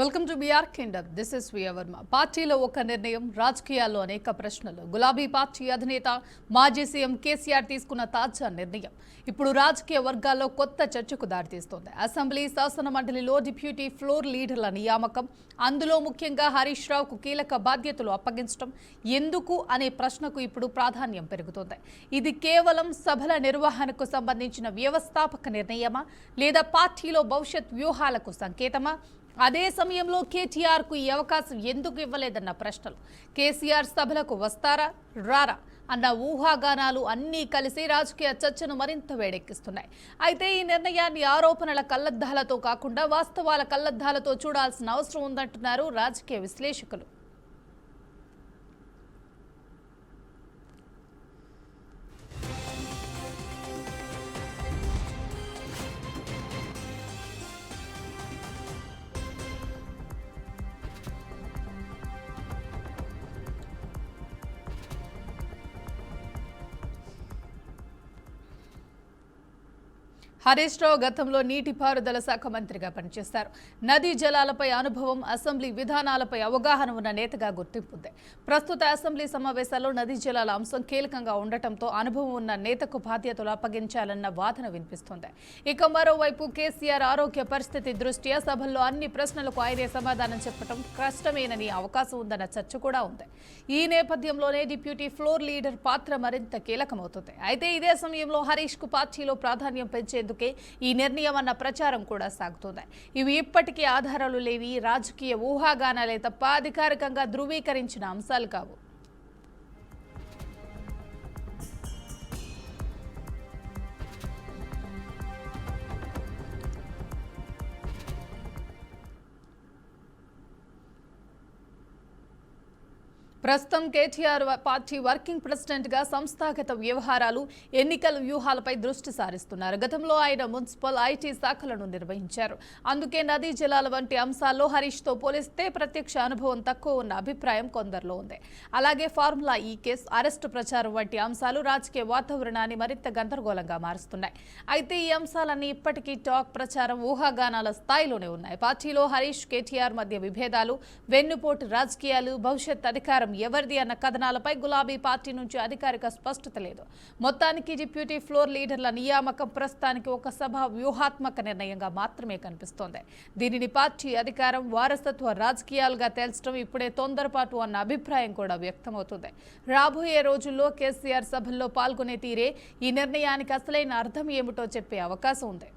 Welcome to BR kingdom. This is వియా వర్మ. పార్టీలో ఒక నిర్ణయం, రాజకీయాల్లో అనేక ప్రశ్నలు. గులాబీ పార్టీ అధినేత మాజీ సీఎం కేసీఆర్ తీసుకున్న తాజా నిర్ణయం ఇప్పుడు రాజకీయ వర్గాల్లో కొత్త చర్చకు దారితీస్తోంది. అసెంబ్లీ శాసన మండలిలో డిప్యూటీ ఫ్లోర్ లీడర్ల నియామకం, అందులో ముఖ్యంగా హరీష్ రావుకు కీలక బాధ్యతలు అప్పగించడం ఎందుకు అనే ప్రశ్నకు ఇప్పుడు ప్రాధాన్యం పెరుగుతోంది. ఇది కేవలం సభల నిర్వహణకు సంబంధించిన వ్యవస్థాపక నిర్ణయమా, లేదా పార్టీలో భవిష్యత్ వ్యూహాలకు సంకేతమా? అదే సమయంలో కేటీఆర్ కు ఈ అవకాశం ఎందుకు ఇవ్వలేదన్న ప్రశ్నలు, కేసీఆర్ సభలకు వస్తారా రారా అన్న ఊహాగానాలు అన్నీ కలిసి రాజకీయ చర్చను మరింత వేడెక్కిస్తున్నాయి. అయితే ఈ నిర్ణయాన్ని ఆరోపణల కళ్లద్దాలతో కాకుండా వాస్తవాల కళ్లద్దాలతో చూడాల్సిన అవసరం ఉందంటున్నారు రాజకీయ విశ్లేషకులు. హరీష్ రావు గతంలో నీటిపారుదల శాఖ మంత్రిగా పనిచేశారు. నదీ జలాలపై అనుభవం, అసెంబ్లీ విధానాలపై అవగాహన ఉన్న నేతగా గుర్తింపు ఉంది. ప్రస్తుత అసెంబ్లీ సమావేశాల్లో నదీ జలాల అంశం కీలకంగా ఉండటంతో అనుభవం ఉన్న నేతకు బాధ్యతలు అప్పగించాలన్న వాదన వినిపిస్తోంది. ఇక మరోవైపు కేసీఆర్ ఆరోగ్య పరిస్థితి దృష్ట్యా సభల్లో అన్ని ప్రశ్నలకు ఆయనే సమాధానం చెప్పడం కష్టమేనని అవకాశం ఉందన్న చర్చ కూడా ఉంది. ఈ నేపథ్యంలోనే డిప్యూటీ ఫ్లోర్ లీడర్ పాత్ర మరింత కీలకమవుతుంది. అయితే ఇదే సమయంలో హరీష్ కు పార్టీలో ప్రాధాన్యం పెంచేందుకు ఈ నిర్ణయం అన్న ప్రచారం కూడా సాగుతోంది. ఇవి ఇప్పటికీ ఆధారాలు లేవి, రాజకీయ ఊహాగానాలే తప్ప అధికారికంగా ధృవీకరించిన అంశాలు కావు. ప్రస్తుతం కేటీఆర్ పార్టీ వర్కింగ్ ప్రెసిడెంట్ గా సంస్థాగత వ్యవహారాలు, ఎన్నికల వ్యూహాలపై దృష్టి సారిస్తున్నారు. గతంలో ఆయన మున్సిపల్, ఐటీ శాఖలను నిర్వహించారు. అందుకే నదీ జలాల వంటి అంశాల్లో హరీష్ తో పోలిస్తే ప్రత్యక్ష అనుభవం తక్కువ ఉన్న అభిప్రాయం కొందరిలో ఉంది. అలాగే ఫార్ములా ఈ కేసు, అరెస్టు ప్రచారం వంటి అంశాలు రాజకీయ వాతావరణాన్ని మరింత గందరగోళంగా మారుస్తున్నాయి. అయితే ఈ అంశాలన్నీ ఇప్పటికీ టాక్, ప్రచారం, ఊహాగానాల స్థాయిలోనే ఉన్నాయి. పార్టీలో హరీష్, కేటీఆర్ మధ్య విభేదాలు, వెన్నుపోటు రాజకీయాలు, భవిష్యత్ అధికారం ఎవరిది అన్న కథనాలపై గులాబీ పార్టీ నుంచి అధికారిక స్పష్టత లేదు. మొత్తానికి డిప్యూటీ ఫ్లోర్ లీడర్ల నియామకం ప్రస్తుతానికి ఒక సభ వ్యూహాత్మక నిర్ణయంగా మాత్రమే కనిపిస్తోంది. దీనిని పార్టీ అధికారం, వారసత్వ రాజకీయాలుగా తేల్చడం ఇప్పుడే తొందరపాటు అన్న అభిప్రాయం కూడా వ్యక్తమవుతుంది. రాబోయే రోజుల్లో కేసీఆర్ సభల్లో పాల్గొనే తీరే ఈ నిర్ణయానికి అసలైన అర్థం ఏమిటో చెప్పే అవకాశం ఉంది.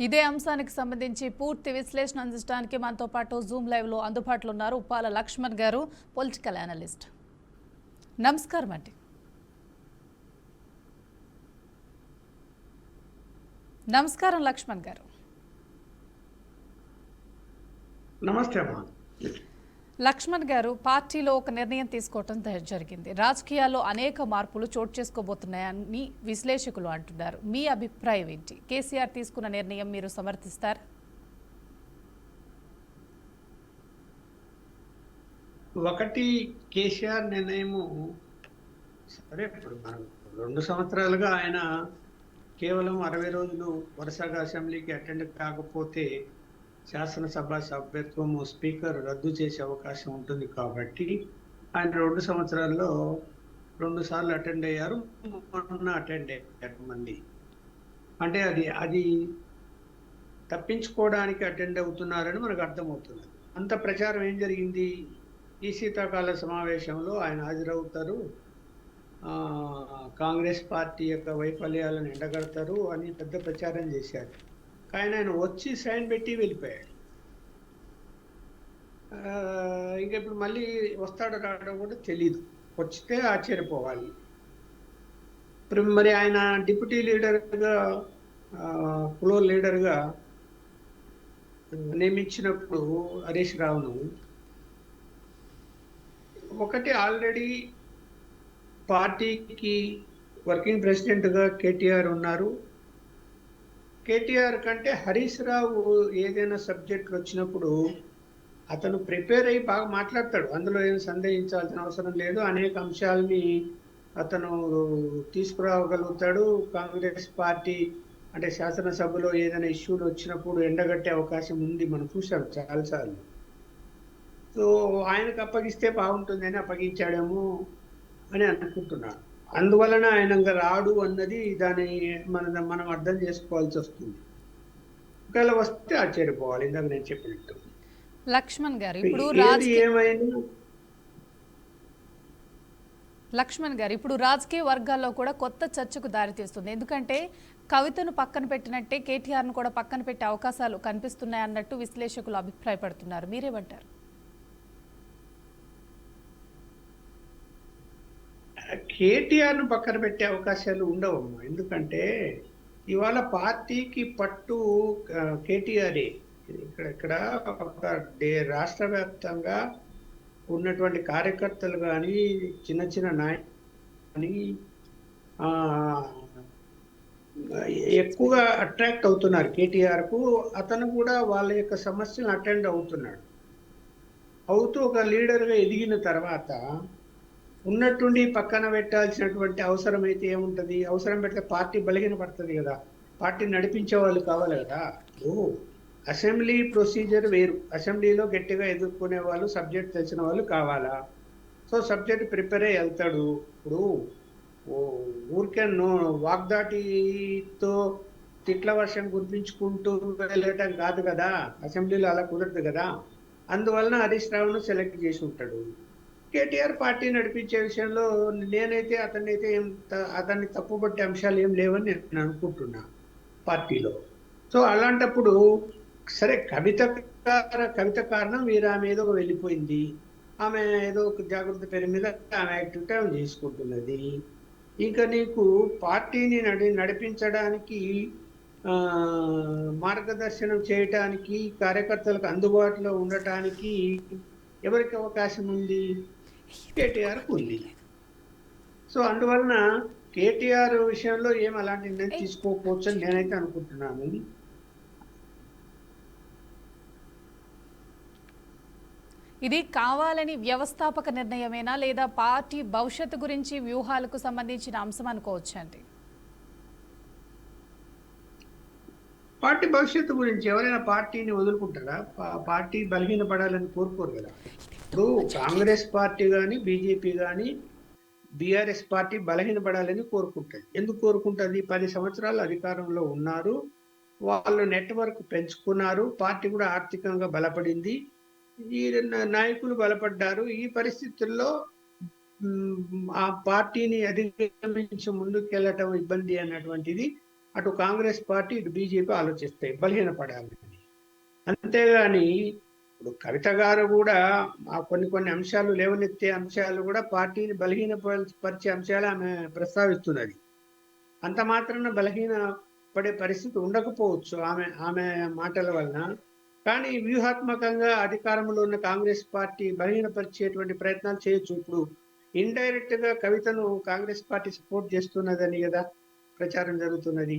ఇదే అంశానికి సంబంధించి పూర్తి విశ్లేషణ అందించడానికి మనతో పాటు జూమ్ లైవ్ లో అందుబాటులో ఉన్నారు ఉప్పాల లక్ష్మణ్ గారు, పొలిటికల్ అనలిస్ట్. నమస్కారం అండి. నమస్కారం లక్ష్మణ్ గారు. నమస్తే అమ్మా. లక్ష్మణ్ గారు, పార్టీలో ఒక నిర్ణయం తీసుకోవటం జరిగింది. రాజకీయాల్లో అనేక మార్పులు చోటు చేసుకోబోతున్నాయని విశ్లేషకులు అంటున్నారు. మీ అభిప్రాయం ఏంటి? కేసీఆర్ తీసుకున్న నిర్ణయం మీరు సమర్థిస్తారు? ఒకటి, కేసీఆర్ నిర్ణయము సరే. ఇప్పుడు మనం 2 సంవత్సరాలుగా ఆయన కేవలం 60 రోజులు వరుసగా అసెంబ్లీకి అటెండ్ కాకపోతే శాసనసభ సభ్యత్వము స్పీకర్ రద్దు చేసే అవకాశం ఉంటుంది కాబట్టి ఆయన 2 సంవత్సరాల్లో 2 సార్లు అటెండ్ అయ్యారు. మొన్న అటెండ్ అయ్యారు మళ్ళీ. అంటే అది తప్పించుకోవడానికి అటెండ్ అవుతున్నారని మనకు అర్థమవుతున్నది. అంత ప్రచారం ఏం జరిగింది? ఈ శీతాకాల సమావేశంలో ఆయన హాజరవుతారు, కాంగ్రెస్ పార్టీ యొక్క వైఫల్యాలను ఎండగడతారు అని పెద్ద ప్రచారం చేశారు. కానీ ఆయన వచ్చి సైన్ పెట్టి వెళ్ళిపోయాడు. ఇంకా ఇప్పుడు మళ్ళీ వస్తాడో రావడం కూడా తెలీదు. వచ్చితే ఆశ్చర్యపోవాలి. ఇప్పుడు మరి ఆయన డిప్యూటీ లీడర్గా, ఫ్లోర్ లీడర్గా నియమించినప్పుడు హరీష్ రావును, ఒకటి ఆల్రెడీ పార్టీకి వర్కింగ్ ప్రెసిడెంట్గా కేటీఆర్ ఉన్నారు. కేటీఆర్ కంటే హరీష్ రావు ఏదైనా సబ్జెక్టులు వచ్చినప్పుడు అతను ప్రిపేర్ అయ్యి బాగా మాట్లాడతాడు. అందులో ఏం సందేహించాల్సిన అవసరం లేదు. అనేక అంశాలని అతను తీసుకురాగలుగుతాడు. కాంగ్రెస్ పార్టీ అంటే శాసనసభలో ఏదైనా ఇష్యూలు వచ్చినప్పుడు ఎండగట్టే అవకాశం ఉంది. మనం చూసాం చాలాసార్లు. సో ఆయనకు అప్పగిస్తే బాగుంటుందని అప్పగించాడేమో అని అనుకుంటున్నాను. అందువలన ఆయన రాడు అన్నది దాన్ని మనం అర్థం చేసుకోవాల్సి వస్తుంది. ఒకవేళ వస్తే ఆశ్చర్యపోవాలి. ఇందాక నేను చెప్పినట్టు. లక్ష్మణ్ గారు, ఇప్పుడు రాజకీయ వర్గాల్లో కూడా కొత్త చర్చకు దారితీస్తుంది. ఎందుకంటే కవితను పక్కన పెట్టినట్టే కేటీఆర్ను కూడా పక్కన పెట్టే అవకాశాలు కనిపిస్తున్నాయి అన్నట్టు విశ్లేషకులు అభిప్రాయపడుతున్నారు. మీరేమంటారు? కేటీఆర్ను పక్కన పెట్టే అవకాశాలు ఉండవమ్మా. ఎందుకంటే ఇవాళ పార్టీకి పట్టు కేటీఆర్ఏ. ఇక్కడ ఒక రాష్ట్ర వ్యాప్తంగా ఉన్నటువంటి కార్యకర్తలు కానీ, చిన్న చిన్న నాయకులు కానీ ఎక్కువగా అట్రాక్ట్ అవుతున్నారు కేటీఆర్కు. అతను కూడా వాళ్ళ యొక్క సమస్యలను అటెండ్ అవుతూ ఒక లీడర్గా ఎదిగిన తర్వాత ఉన్నట్టుండి పక్కన పెట్టాల్సినటువంటి అవసరం అయితే ఏముంటుంది? అవసరం పెడితే పార్టీ బలహీన పడుతుంది కదా. పార్టీ నడిపించే వాళ్ళు కావాలి కదా. అసెంబ్లీ ప్రొసీజర్ వేరు. అసెంబ్లీలో గట్టిగా ఎదుర్కొనే వాళ్ళు, సబ్జెక్ట్ తెలిసిన వాళ్ళు కావాలా. సో సబ్జెక్ట్ ప్రిపేర్ అయ్యి వెళ్తాడు. ఇప్పుడు ఊరికే వాగ్దాటితో తిట్ల వర్షం కురిపించుకుంటూ వెళ్ళటం కాదు కదా. అసెంబ్లీలో అలా కుదరదు కదా. అందువలన హరీష్ రావును సెలెక్ట్ చేసి ఉంటాడు. కేటీఆర్ పార్టీ నడిపించే విషయంలో నేనైతే అతన్ని తప్పుపట్టే అంశాలు ఏం లేవని నేను అనుకుంటున్నా పార్టీలో. సో అలాంటప్పుడు సరే, కవిత కారణం ఆమె ఏదో వెళ్ళిపోయింది. ఆమె ఏదో ఒక జాగ్రత్త పేరు మీద ఆమె యాక్టివిటీ ఆమె చేసుకుంటున్నది. ఇంకా నీకు పార్టీని నడిపించడానికి, మార్గదర్శనం చేయటానికి, కార్యకర్తలకు అందుబాటులో ఉండటానికి ఎవరికి అవకాశం ఉంది? కేటీఆర్కు ఉంది. సో అందువలన కేటీఆర్ విషయంలో ఏం అలాంటి నిర్ణయం తీసుకోకపోవచ్చు అని నేనైతే అనుకుంటున్నాను. ఇది కావాలని వ్యవస్థాపక నిర్ణయమేనా, లేదా పార్టీ భవిష్యత్తు గురించి వ్యూహాలకు సంబంధించిన అంశం అనుకోవచ్చు అండి? పార్టీ భవిష్యత్తు గురించి ఎవరైనా పార్టీని వదులుకుంటారా? పార్టీ బలహీనపడాలని కోరుకోరు కదా. ఇప్పుడు కాంగ్రెస్ పార్టీ కానీ, బీజేపీ కానీ, బీఆర్ఎస్ పార్టీ బలహీనపడాలని కోరుకుంటుంది. ఎందుకు కోరుకుంటుంది? 10 సంవత్సరాలు అధికారంలో ఉన్నారు, వాళ్ళు నెట్వర్క్ పెంచుకున్నారు, పార్టీ కూడా ఆర్థికంగా బలపడింది, ఈ నాయకులు బలపడ్డారు. ఈ పరిస్థితుల్లో ఆ పార్టీని అధిగమించి ముందుకెళ్ళటం ఇబ్బంది అన్నటువంటిది అటు కాంగ్రెస్ పార్టీ, ఇటు బీజేపీ ఆలోచిస్తాయి బలహీనపడాలని. అంతేగాని ఇప్పుడు కవిత గారు కూడా కొన్ని అంశాలు, లేవనెత్తే అంశాలు కూడా పార్టీని బలహీనపరిచే అంశాలు ఆమె ప్రస్తావిస్తున్నది. అంత మాత్రాన బలహీన పడే పరిస్థితి ఉండకపోవచ్చు ఆమె మాటల వలన. కానీ వ్యూహాత్మకంగా అధికారంలో ఉన్న కాంగ్రెస్ పార్టీ బలహీనపరిచేటువంటి ప్రయత్నాలు చేయొచ్చు. ఇప్పుడు ఇండైరెక్ట్ గా కవితను కాంగ్రెస్ పార్టీ సపోర్ట్ చేస్తున్నదని కదా ప్రచారం జరుగుతున్నది.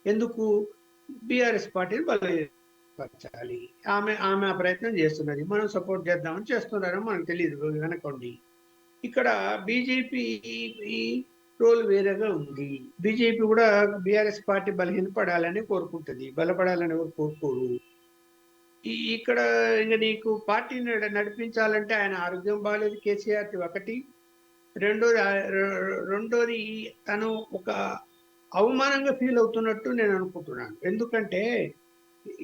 ఎందుకు? బీఆర్ఎస్ పార్టీని బలపరచాలి. ఆమె ఆమె ఆ ప్రయత్నం చేస్తున్నది. మనం సపోర్ట్ చేద్దామని చేస్తున్నారని మనకు తెలియదు వెనకండి. ఇక్కడ బీజేపీ ఈ రోల్ వేరేగా ఉంది. బీజేపీ కూడా బీఆర్ఎస్ పార్టీ బలహీనపడాలని కోరుకుంటది. బలపడాలని ఎవరు కోరుకోరు. ఇక్కడ ఇంక నీకు పార్టీని నడిపించాలంటే ఆయన ఆరోగ్యం బాగాలేదు కేసీఆర్‌ది ఒకటి. రెండోది రెండోది తను ఒక అవమానంగా ఫీల్ అవుతున్నట్టు నేను అనుకుంటున్నాను. ఎందుకంటే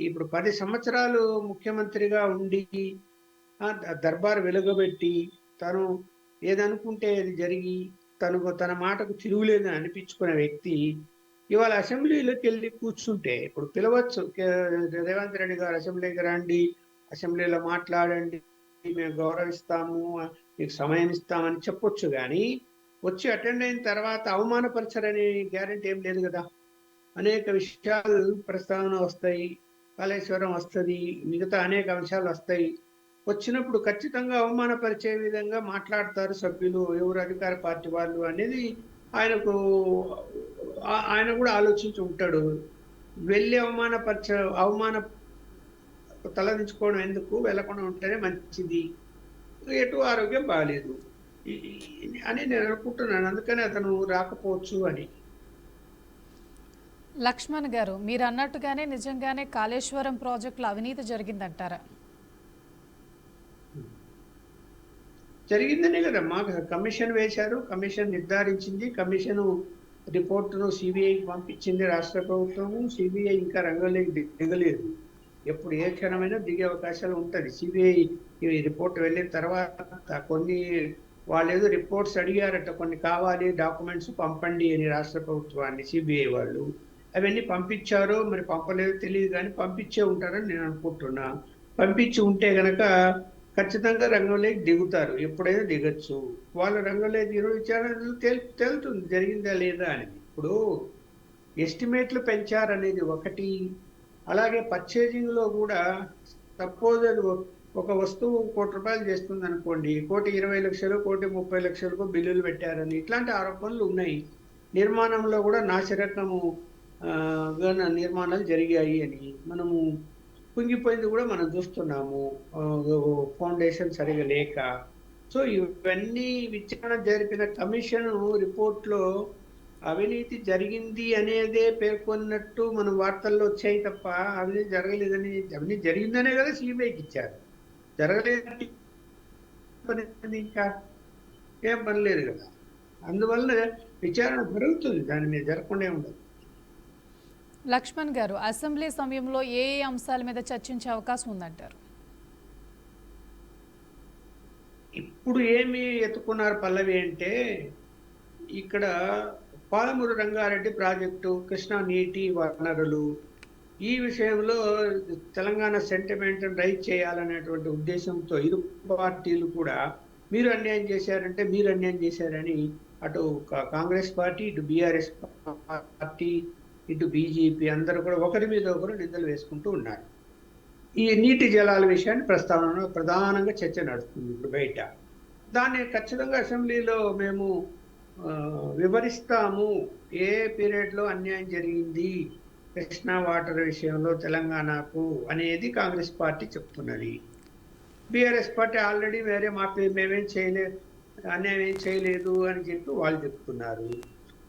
ఇప్పుడు 10 సంవత్సరాలు ముఖ్యమంత్రిగా ఉండి దర్బారు వెలుగబెట్టి తను ఏదనుకుంటే అది జరిగి తన మాటకు తిరుగులేదని అనిపించుకునే వ్యక్తి ఇవాళ అసెంబ్లీలోకి వెళ్ళి కూర్చుంటే ఇప్పుడు పిలవచ్చు రేవంత్ రెడ్డి గారు అసెంబ్లీకి రండి, అసెంబ్లీలో మాట్లాడండి, మేము గౌరవిస్తాము, మీకు సమయం ఇస్తామని చెప్పొచ్చు. కానీ వచ్చి అటెండ్ అయిన తర్వాత అవమానపరచరని గ్యారెంటీ ఏం లేదు కదా. అనేక విషయాలు ప్రస్తావన వస్తాయి, కాళేశ్వరం వస్తుంది, మిగతా అనేక అంశాలు వస్తాయి. వచ్చినప్పుడు ఖచ్చితంగా అవమానపరిచే విధంగా మాట్లాడతారు సభ్యులు, ఎవరు అధికార పార్టీ వాళ్ళు అనేది ఆయన కూడా ఆలోచించి ఉంటాడు. వెళ్ళి అవమాన తలదించుకోవడం ఎందుకు, వెళ్లకుండా ఉంటేనే మంచిది, ఎటు ఆరోగ్యం బాగాలేదు అని నేను అనుకుంటున్నాను. అందుకని అతను రాకపోవచ్చు అని. లక్ష్మణ్ గారు, మీరు అన్నట్టుగానే నిజంగానే కాళేశ్వరం ప్రాజెక్టులో అవినీతి జరిగిందంటారా? జరిగిందనే కదమ్మా కమిషన్ వేశారు, కమిషన్ నిర్ధారించింది, కమిషన్ రిపోర్టును సిబిఐకి పంపించింది రాష్ట్ర ప్రభుత్వము. సిబిఐ ఇంకా రంగంలోకి దిగలేదు. ఎప్పుడు ఏ క్షణమైనా దిగే అవకాశాలు ఉంటుంది. సిబిఐ రిపోర్ట్ వెళ్ళిన తర్వాత కొన్ని వాళ్ళు ఏదో రిపోర్ట్స్ అడిగారట, కొన్ని కావాలి డాక్యుమెంట్స్ పంపండి అని రాష్ట్ర ప్రభుత్వాన్ని సిబిఐ వాళ్ళు. అవన్నీ పంపించారో మరి పంపలేదో తెలియదు, కానీ పంపించే ఉంటారని నేను అనుకుంటున్నా. పంపించి ఉంటే గనక ఖచ్చితంగా రంగంలోకి దిగుతారు, ఎప్పుడైనా దిగచ్చు. వాళ్ళు రంగంలోకి నిర్వహించాలని తేలుతుంది జరిగిందా లేదా అని. ఇప్పుడు ఎస్టిమేట్లు పెంచారనేది ఒకటి, అలాగే పర్చేజింగ్లో కూడా సపోజ్ అది ఒక వస్తువు ₹1,00,00,000 చేస్తుంది అనుకోండి, ₹1,20,00,000, ₹1,30,00,000 బిల్లులు పెట్టారని ఇట్లాంటి ఆరోపణలు ఉన్నాయి. నిర్మాణంలో కూడా నాసిరకము నిర్మాణాలు జరిగాయి అని మనము కుంగిపోయింది కూడా మనం చూస్తున్నాము, ఫౌండేషన్ సరిగా లేక. సో ఇవన్నీ విచారణ జరిపిన కమిషన్ రిపోర్ట్లో అవినీతి జరిగింది అనేదే పేర్కొన్నట్టు మన వార్తల్లో వచ్చాయి తప్ప అవినీతి జరగలేదని, అవినీతి జరిగిందనే కదా సిబిఐకి ఇచ్చారు. జరగలేదు ఇంకా ఏం పని లేదు కదా. అందువల్ల విచారణ జరుగుతుంది, దాని మీద జరగకుండా ఉండదు. లక్ష్మణ్ గారు, అసెంబ్లీ సమయంలో ఏ అంశాల మీద చర్చించే అవకాశం ఉందంటారు? ఇప్పుడు ఏమి ఎత్తుకున్నారు పల్లవి అంటే, ఇక్కడ పాలమూరు రంగారెడ్డి ప్రాజెక్టు, కృష్ణా నీటి వనరులు, ఈ విషయంలో తెలంగాణ సెంటిమెంట్ రైజ్ చేయాలనేటువంటి ఉద్దేశంతో ఇరు పార్టీలు కూడా మీరు అన్యాయం చేశారంటే మీరు అన్యాయం చేశారని అటు కాంగ్రెస్ పార్టీ, ఇటు బీఆర్ఎస్ పార్టీ, ఇటు బీజేపీ అందరూ కూడా ఒకరి మీద ఒకరు నిందలు వేసుకుంటూ ఉన్నారు. ఈ నీటి జలాల విషయాన్ని ప్రస్తావన ప్రధానంగా చర్చ నడుస్తుంది ఇప్పుడు బయట. దాన్ని ఖచ్చితంగా అసెంబ్లీలో మేము వివరిస్తాము, ఏ పీరియడ్లో అన్యాయం జరిగింది కృష్ణా వాటర్ విషయంలో తెలంగాణకు అనేది కాంగ్రెస్ పార్టీ చెప్తున్నది. బీఆర్ఎస్ పార్టీ ఆల్రెడీ మేమేం చేయలేదు, అన్యాయం ఏం చేయలేదు అని చెప్పి వాళ్ళు చెప్తున్నారు.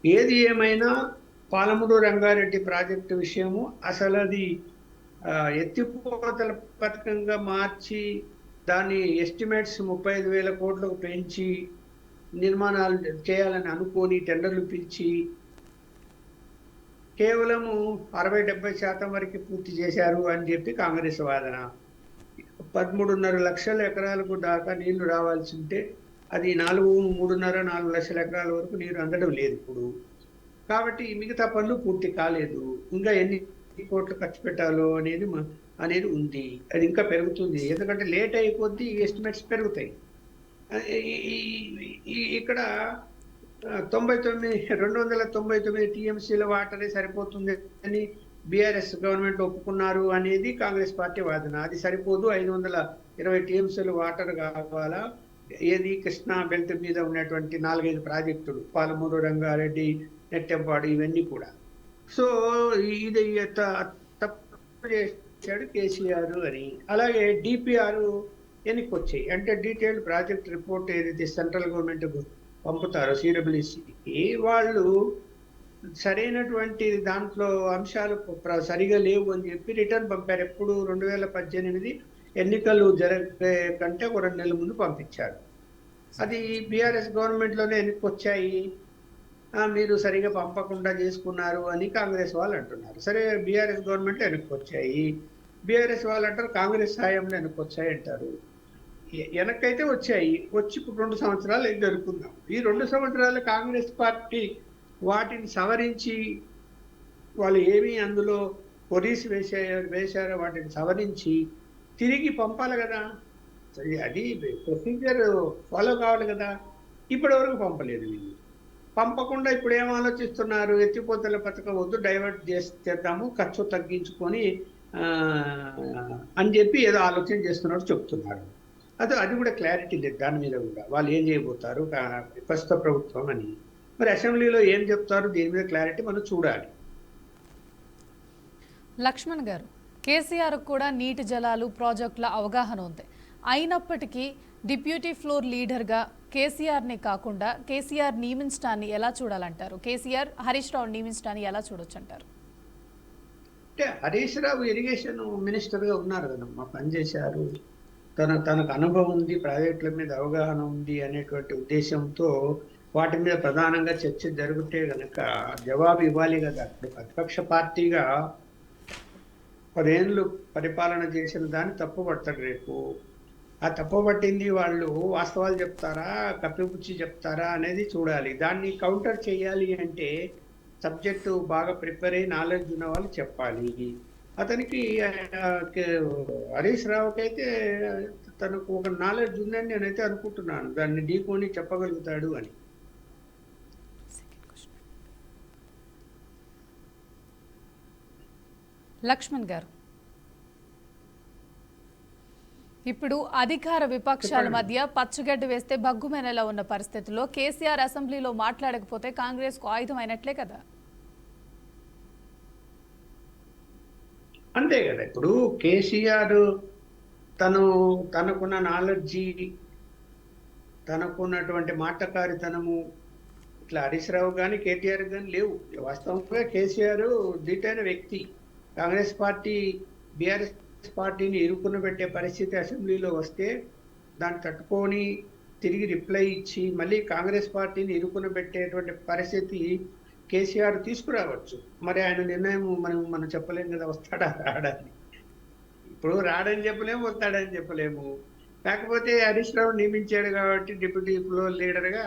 ఏది ఏమైనా పాలమూరు రంగారెడ్డి ప్రాజెక్టు విషయము అసలు అది ఎత్తిపోతల పథకంగా మార్చి దాని ఎస్టిమేట్స్ 35,000 కోట్లకు పెంచి నిర్మాణాలు చేయాలని అనుకోని టెండర్లు పిలిచి కేవలము 60-70% వరకు పూర్తి చేశారు అని చెప్పి కాంగ్రెస్ వాదన. 13.5 లక్షల ఎకరాలకు దాకా నీళ్లు రావాల్సి ఉంటే అది 3.5-4 లక్షల ఎకరాల వరకు నీరు అందడం లేదు ఇప్పుడు. కాబట్టి మిగతా పనులు పూర్తి కాలేదు. ఇంకా ఎన్ని కోట్లు ఖర్చు పెట్టాలో అనేది ఉంది. అది ఇంకా పెరుగుతుంది, ఎందుకంటే లేట్ అయిపోద్ది, ఎస్టిమేట్స్ పెరుగుతాయి. ఇక్కడ 299 టీఎంసీల వాటరే సరిపోతుంది అని బీఆర్ఎస్ గవర్నమెంట్ ఒప్పుకున్నారు అనేది కాంగ్రెస్ పార్టీ వాదన. అది సరిపోదు, 520 టీఎంసీలు వాటర్ కావాలా, ఏది కృష్ణా బెల్ట్ మీద ఉన్నటువంటి 4-5 ప్రాజెక్టులు, పాలమూరు, రంగారెడ్డి, నెట్టెంపాడు, ఇవన్నీ కూడా. సో ఇది తప్పు చేశాడు కేసీఆర్ అని. అలాగే డిపిఆర్ ఎన్నికొచ్చాయి అంటే డీటెయిల్డ్ ప్రాజెక్ట్ రిపోర్ట్ ఏదైతే సెంట్రల్ గవర్నమెంట్ పంపుతారో సిడబ్ల్యూసికి, వాళ్ళు సరైనటువంటి దాంట్లో అంశాలు సరిగా లేవు అని చెప్పి రిటర్న్ పంపారు. ఎప్పుడు 2018 ఎన్నికలు జరిగే కంటే ఒక 2 నెలల ముందు పంపించారు. అది బీఆర్ఎస్ గవర్నమెంట్లోనే ఎన్నికొచ్చాయి, మీరు సరిగా పంపకుండా చేసుకున్నారు అని కాంగ్రెస్ వాళ్ళు అంటున్నారు. సరే, బీఆర్ఎస్ గవర్నమెంట్ వెనక్కొచ్చాయి, బీఆర్ఎస్ వాళ్ళు అంటారు కాంగ్రెస్ సాయంలో వెనక్కొచ్చాయి అంటారు. వెనక్కైతే వచ్చాయి, వచ్చి ఇప్పుడు 2 సంవత్సరాలు జరుపుకుందాం. ఈ 2 సంవత్సరాలు కాంగ్రెస్ పార్టీ వాటిని సవరించి, వాళ్ళు ఏమి అందులో పొరీస్ వేశారో వాటిని సవరించి తిరిగి పంపాలి కదా, అది ప్రొసీజర్ ఫాలో కావాలి కదా. ఇప్పటివరకు పంపలేదు. వీళ్ళు పంపకుండా ఇప్పుడు ఏం ఆలోచిస్తున్నారు, ఎత్తిపోతల పథకం వద్దు, డైవర్ట్ చేద్దాము, ఖర్చు తగ్గించుకొని అని చెప్పి ఏదో ఆలోచన చేస్తున్నట్టు చెప్తున్నారు. అది కూడా క్లారిటీ లేదు దాని మీద కూడా, వాళ్ళు ఏం చేయబోతారు ప్రస్తుత ప్రభుత్వం అని. మరి అసెంబ్లీలో ఏం చెప్తారు దీని మీద క్లారిటీ మనం చూడాలి. లక్ష్మణ్ గారు, కేసీఆర్ కూడా నీటి జలాలు ప్రాజెక్టుల అవగాహన ఉంది. అయినప్పటికీ డిప్యూటీ ఫ్లోర్ లీడర్గా కేసీఆర్ని కాకుండా కేసీఆర్ నియమించడాన్ని ఎలా చూడాలంటారు? కేసీఆర్ హరీష్ రావు నియమించడాన్ని ఎలా చూడొచ్చు అంటారు? అంటే హరీష్ రావు ఇరిగేషన్ మినిస్టర్గా ఉన్నారు కదమ్మా, పనిచేశారు, తనకు అనుభవం ఉంది, ప్రాజెక్టుల మీద అవగాహన ఉంది అనేటువంటి ఉద్దేశంతో వాటి మీద ప్రధానంగా చర్చ జరిగితే కనుక జవాబు ఇవ్వాలి కదా. ఇప్పుడు ప్రతిపక్ష పార్టీగా 10 ఏళ్ళు పరిపాలన చేసిన దాన్ని తప్పుపడతాడు రేపు. ఆ తప్పుపట్టింది వాళ్ళు వాస్తవాలు చెప్తారా, కప్పిపుచ్చి చెప్తారా అనేది చూడాలి. దాన్ని కౌంటర్ చేయాలి అంటే సబ్జెక్టు బాగా ప్రిపేర్ అయ్యి నాలెడ్జ్ ఉన్న వాళ్ళు చెప్పాలి. అతనికి హరీష్ రావుకి అయితే తనకు ఒక నాలెడ్జ్ ఉందని నేనైతే అనుకుంటున్నాను, దాన్ని ఢీకొని చెప్పగలుగుతాడు అని. లక్ష్మణ్ గారు, ఇప్పుడు అధికార విపక్షాల మధ్య పచ్చగడ్డి వేస్తే బగ్గుమెనలా ఉన్న పరిస్థితుల్లో కేసీఆర్ అసెంబ్లీలో మాట్లాడకపోతే కాంగ్రెస్ కు ఆయుధం అయినట్లే కదా. అంతే కదా. ఇప్పుడు కేసీఆర్ తనకున్న నాలెడ్జి, తనకున్నటువంటి మాటకారితనము ఇట్లా హరీష్ రావు కానీ కేటీఆర్ కానీ లేవు. వాస్తవంగా కేసీఆర్ దిట్టైన వ్యక్తి. కాంగ్రెస్ పార్టీ బీఆర్ఎస్ పార్టీని ఇరుకున్న పెట్టే పరిస్థితి అసెంబ్లీలో వస్తే దాన్ని తట్టుకొని తిరిగి రిప్లై ఇచ్చి మళ్ళీ కాంగ్రెస్ పార్టీని ఇరుకున్న పెట్టేటువంటి పరిస్థితి కేసీఆర్ తీసుకురావచ్చు. మరి ఆయన నిర్ణయం మనం చెప్పలేము కదా, వస్తాడా రాడని. ఇప్పుడు రాడని చెప్పలేము, వస్తాడని చెప్పలేము. కాకపోతే హరీష్ రావు నియమించాడు కాబట్టి డిప్యూటీ ఫ్లోర్ లీడర్గా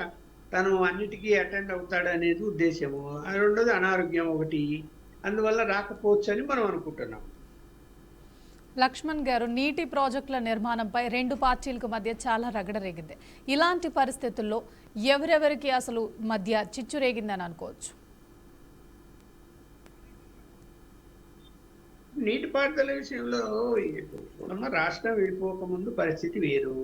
తను అన్నిటికీ అటెండ్ అవుతాడు అనేది ఉద్దేశము. రెండోది అనారోగ్యం ఒకటి, అందువల్ల రాకపోవచ్చు అని మనం అనుకుంటున్నాం. లక్ష్మణ్ గారు, నీటి ప్రాజెక్టుల నిర్మాణంపై 2 పార్టీలకు మధ్య చాలా రగడ రేగింది. ఇలాంటి పరిస్థితుల్లో ఎవరెవరికి అసలు మధ్య చిచ్చు రేగిందని అనుకోవచ్చు? నీటిపారుదల విషయంలో రాష్ట్రం విడిపోకముందు పరిస్థితి వేరు.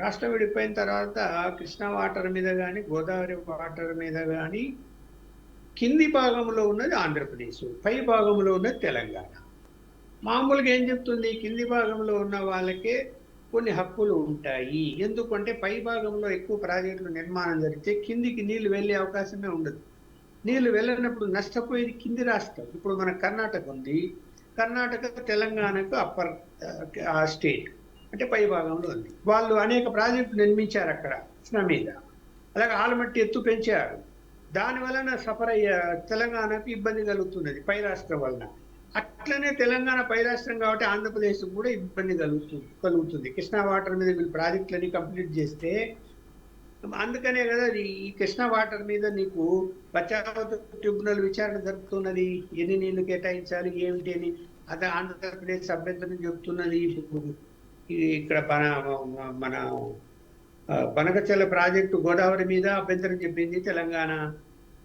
రాష్ట్రం విడిపోయిన తర్వాత కృష్ణా వాటర్ మీద కానీ గోదావరి వాటర్ మీద కానీ కింది భాగంలో ఉన్నది ఆంధ్రప్రదేశ్, పై భాగంలో ఉన్నది తెలంగాణ. మామూలుగా ఏం చెప్తుంది, కింది భాగంలో ఉన్న వాళ్ళకే కొన్ని హక్కులు ఉంటాయి. ఎందుకంటే పై భాగంలో ఎక్కువ ప్రాజెక్టులు నిర్మాణం జరిగితే కిందికి నీళ్లు వెళ్ళే అవకాశమే ఉండదు. నీళ్లు వెళ్ళినప్పుడు నష్టపోయేది కింది రాష్ట్రం. ఇప్పుడు మన కర్ణాటక ఉంది, కర్ణాటక తెలంగాణకు అప్పర్ స్టేట్ అంటే పై భాగంలో ఉంది. వాళ్ళు అనేక ప్రాజెక్టులు నిర్మించారు అక్కడ కృష్ణ మీద, అలాగే ఆలమట్టి ఎత్తు పెంచారు. దాని వలన సఫర్ అయ్యే తెలంగాణకు ఇబ్బంది కలుగుతున్నది పై రాష్ట్రం వలన. అట్లనే తెలంగాణ పై రాష్ట్రం కాబట్టి ఆంధ్రప్రదేశ్ కూడా ఇబ్బంది కలుగుతుంది. కృష్ణా వాటర్ మీద వీళ్ళు ప్రాజెక్టులని కంప్లీట్ చేస్తే. అందుకనే కదా ఈ కృష్ణా వాటర్ మీద నీకు బచావత్ ట్రిబ్యునల్ విచారణ జరుపుతున్నది, ఎన్ని నీళ్లు కేటాయించాలి ఏమిటి అని. అదే ఆంధ్రప్రదేశ్ అభ్యంతరం చెప్తున్నది. ఇక్కడ మన పనకచెల్ల ప్రాజెక్టు గోదావరి మీద అభ్యంతరం చెప్పింది తెలంగాణ.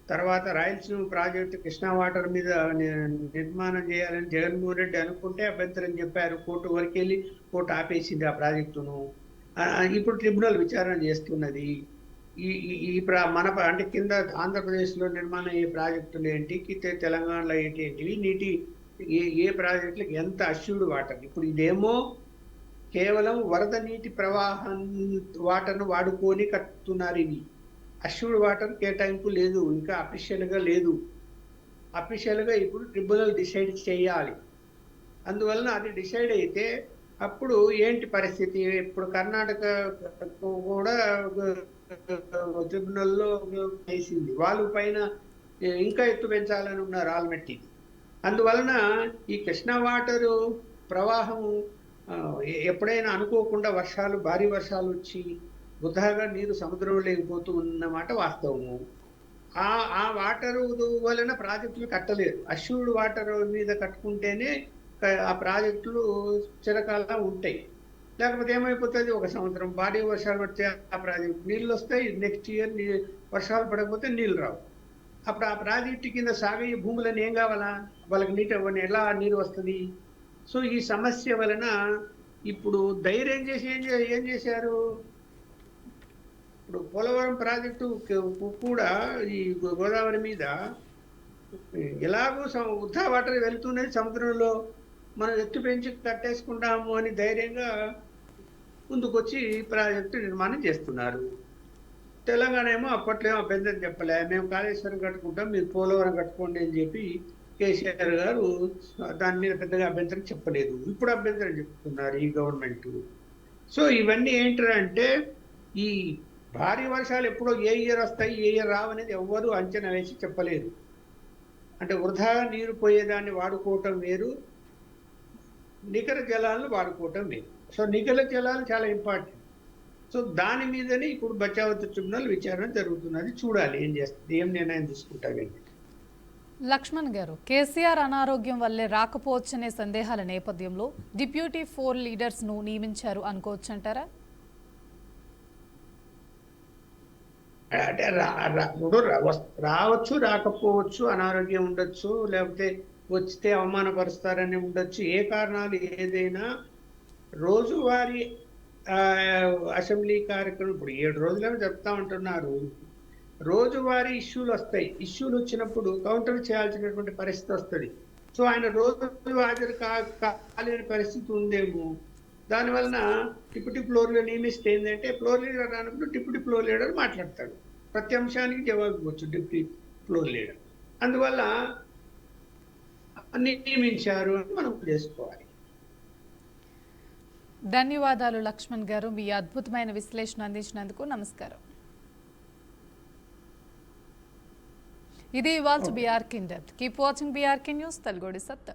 తర్వాత రాయలసీమ ప్రాజెక్టు కృష్ణా వాటర్ మీద నిర్మాణం చేయాలని జగన్మోహన్ రెడ్డి అనుకుంటే అభ్యంతరం చెప్పారు. కోర్టు వరకు వెళ్ళి కోర్టు ఆపేసింది ఆ ప్రాజెక్టును. ఇప్పుడు ట్రిబ్యునల్ విచారణ చేస్తున్నది. మన అంటే కింద ఆంధ్రప్రదేశ్లో నిర్మాణం అయ్యే ప్రాజెక్టులు ఏంటి, తెలంగాణలో ఏంటివి, ఏ ప్రాజెక్టులకు ఎంత అష్యూర్డ్ వాటర్. ఇప్పుడు ఇదేమో కేవలం వరద నీటి ప్రవాహం వాటర్ను వాడుకొని కట్టుతున్నారు. ఇవి అష్యూర్డ్ వాటర్ కేటాయింపు లేదు, ఇంకా అఫీషియల్గా లేదు. అఫీషియల్గా ఇప్పుడు ట్రిబ్యునల్ డిసైడ్ చేయాలి. అందువలన అది డిసైడ్ అయితే అప్పుడు ఏంటి పరిస్థితి. ఇప్పుడు కర్ణాటక కూడా ట్రిబ్యునల్లో వేసింది, వాళ్ళు పైన ఇంకా ఎత్తు పెంచాలని ఉన్నారు ఆల్మెట్టి. అందువలన ఈ కృష్ణా వాటరు ప్రవాహము ఎప్పుడైనా అనుకోకుండా భారీ వర్షాలు వచ్చి వృధాగా నీరు సముద్రంలో లేకపోతూ ఉన్నమాట వాస్తవము. ఆ వాటరు వలన ప్రాజెక్టులు కట్టలేరు. అష్యూర్డ్ వాటర్ మీద కట్టుకుంటేనే ఆ ప్రాజెక్టులు చిరకాలం ఉంటాయి. లేకపోతే ఏమైపోతుంది, ఒక సంవత్సరం భారీ వర్షాలు పడితే ఆ ప్రాజెక్టు నీళ్ళు వస్తాయి, నెక్స్ట్ ఇయర్ వర్షాలు పడకపోతే నీళ్ళు రావు. అప్పుడు ఆ ప్రాజెక్టు కింద సాగే భూములను ఏం కావాలా, వాళ్ళకి ఎలా నీరు వస్తుంది. సో ఈ సమస్య వలన ఇప్పుడు ధైర్యం చేసి ఏం చేశారు, ఇప్పుడు పోలవరం ప్రాజెక్టు కూడా ఈ గోదావరి మీద ఎలాగో వృధా వాటర్ వెళ్తున్నది సముద్రంలో, మనం ఎత్తు పెంచి కట్టేసుకుంటాము అని ధైర్యంగా ముందుకొచ్చి ప్రాజెక్టు నిర్మాణం చేస్తున్నారు. తెలంగాణ ఏమో అప్పట్లో ఏమో అభ్యంతరం చెప్పలే, మేము కాళేశ్వరం కట్టుకుంటాం, మీరు పోలవరం కట్టుకోండి అని చెప్పి కేసీఆర్ గారు దాని మీద పెద్దగా అభ్యంతరం చెప్పలేదు. ఇప్పుడు అభ్యంతరం చెప్తున్నారు ఈ గవర్నమెంట్. సో ఇవన్నీ ఏంటంటే ఈ భారీ వర్షాలు ఎప్పుడో ఏ ఇయర్ వస్తాయి ఏ ఇయర్ రావనేది ఎవ్వరూ అంచనా వేసి చెప్పలేరు. అంటే వృధాగా నీరు పోయేదాన్ని వాడుకోవటం వేరు, నికర జలాలను వాడుకోవటం వేరు. సో నికర జలాలు చాలా ఇంపార్టెంట్. సో దాని మీదనే ఇప్పుడు బచావత్ ట్రిబ్యునల్ విచారణ జరుగుతున్నది. చూడాలి ఏం చేస్తుంది, ఏం నిర్ణయం తీసుకుంటావేంటి. లక్ష్మణ్ గారు, కేసీఆర్ అనారోగ్యం వల్లే రాకపోవచ్చనే సందేహాల నేపథ్యంలో డిప్యూటీ 4 లీడర్స్ను నియమించారు అనుకోవచ్చంటారా? అంటే రావచ్చు, రాకపోవచ్చు, అనారోగ్యం ఉండొచ్చు, లేకపోతే వస్తే అవమానపరుస్తారని ఉండొచ్చు. ఏ కారణాలు ఏదైనా రోజువారీ అసెంబ్లీ కార్యక్రమం ఇప్పుడు 7 రోజులని చెప్తా ఉంటున్నారు. రోజువారీ ఇష్యూలు వస్తాయి. ఇష్యూలు వచ్చినప్పుడు కౌంటర్ చేయాల్సినటువంటి పరిస్థితి వస్తుంది. సో ఆయన రోజు హాజరు కాలేని పరిస్థితి ఉందేమో. దానివలన డిప్యూటీ ఫ్లోర్ లీడర్ నియమిస్తే ఏంటంటే ఫ్లోర్ లీడర్ రానప్పుడు డిప్యూటీ ఫ్లోర్ లీడర్ మాట్లాడతాడు, ప్రతి అంశానికి జవాబు ఇవ్వచ్చు డిప్యూటీ ఫ్లోర్ లీడర్. అందువల్ల నియమించారు అని మనం చేసుకోవాలి. ధన్యవాదాలు లక్ష్మణ్ గారు, మీ అద్భుతమైన విశ్లేషణ అందించినందుకు. నమస్కారం. ఇది ఇవాల్టి BRK in depth. Keep watching BRK news, తెలుగుడి సత్తా.